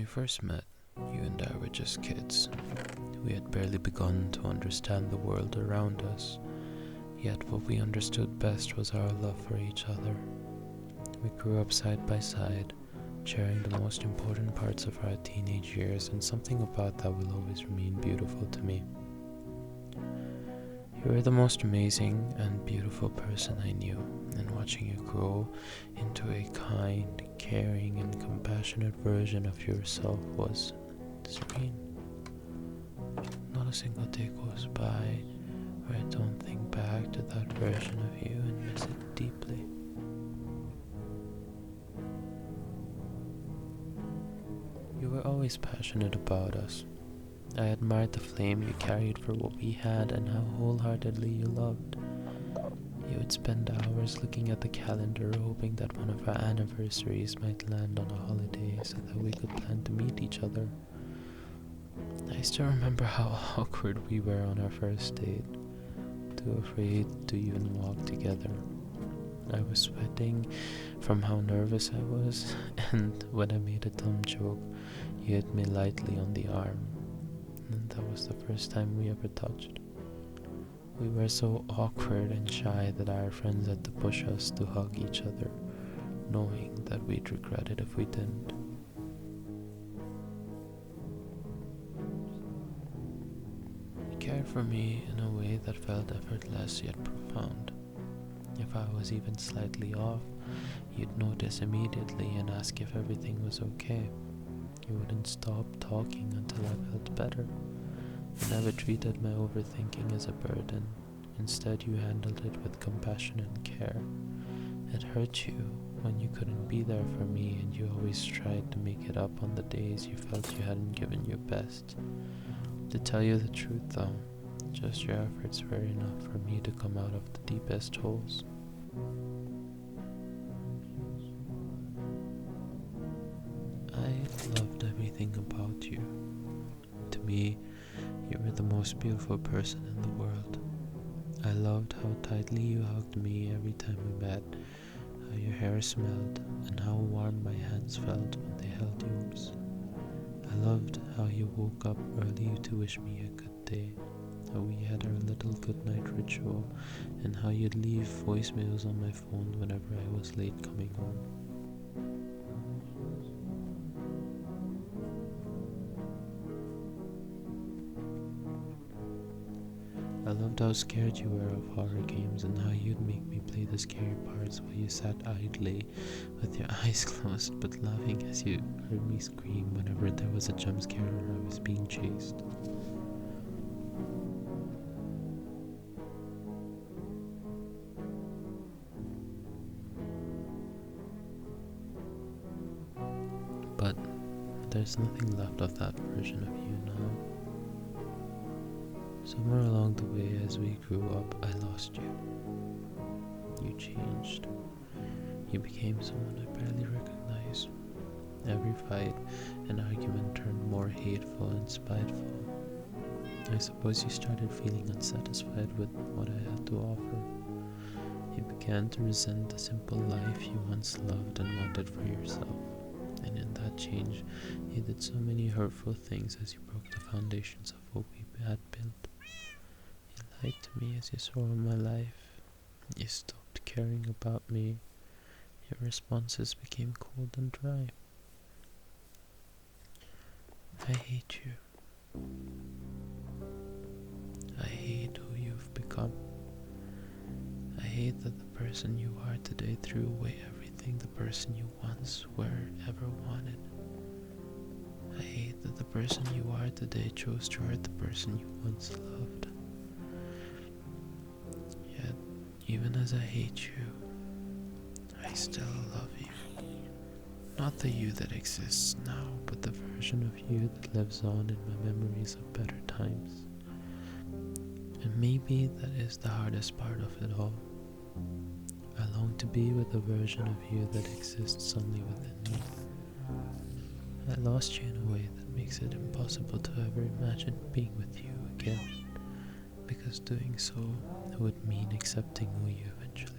we first met, you and I were just kids. We had barely begun to understand the world around us, yet what we understood best was our love for each other. We grew up side by side, sharing the most important parts of our teenage years, and something about that will always remain beautiful to me. You were the most amazing and beautiful person I knew, and watching you grow into a kind, caring, and compassionate version of yourself was serene. Not a single day goes by where I don't think back to that version of you and miss it deeply. You were always passionate about us. I admired the flame you carried for what we had and how wholeheartedly you loved. You would spend hours looking at the calendar, hoping that one of our anniversaries might land on a holiday so that we could plan to meet each other. I still remember how awkward we were on our first date, too afraid to even walk together. I was sweating from how nervous I was, and when I made a dumb joke, you hit me lightly on the arm. And that was the first time we ever touched. We were so awkward and shy that our friends had to push us to hug each other, knowing that we'd regret it if we didn't. You cared for me in a way that felt effortless yet profound. If I was even slightly off, you'd notice immediately and ask if everything was okay. You wouldn't stop talking until I felt better. You never treated my overthinking as a burden. Instead, you handled it with compassion and care. It hurt you when you couldn't be there for me, and you always tried to make it up on the days you felt you hadn't given your best. To tell you the truth though, just your efforts were enough for me to come out of the deepest holes. I loved everything about you. To me, you were the most beautiful person in the world. I loved how tightly you hugged me every time we met, how your hair smelled, and how warm my hands felt when they held yours. I loved how you woke up early to wish me a good day, how we had our little goodnight ritual, and how you'd leave voicemails on my phone whenever I was late coming home. I loved how scared you were of horror games and how you'd make me play the scary parts while you sat idly with your eyes closed but laughing as you heard me scream whenever there was a jump scare or I was being chased. But there's nothing left of that version of you now. Somewhere along the way as we grew up, I lost you. You changed. You became someone I barely recognized. Every fight and argument turned more hateful and spiteful. I suppose you started feeling unsatisfied with what I had to offer. You began to resent the simple life you once loved and wanted for yourself. And in that change, you did so many hurtful things as you broke the foundations of what we had built. You lied to me as you saw my life. You stopped caring about me. Your responses became cold and dry. I hate you. I hate who you've become. I hate that the person you are today threw away everything the person you once were ever wanted. I hate that the person you are today chose to hurt the person you once loved. Yet, even as I hate you, I still love you. Not the you that exists now, but the version of you that lives on in my memories of better times. And maybe that is the hardest part of it all. I long to be with a version of you that exists only within me. I lost you in a way that makes it impossible to ever imagine being with you again, because doing so would mean accepting who you eventually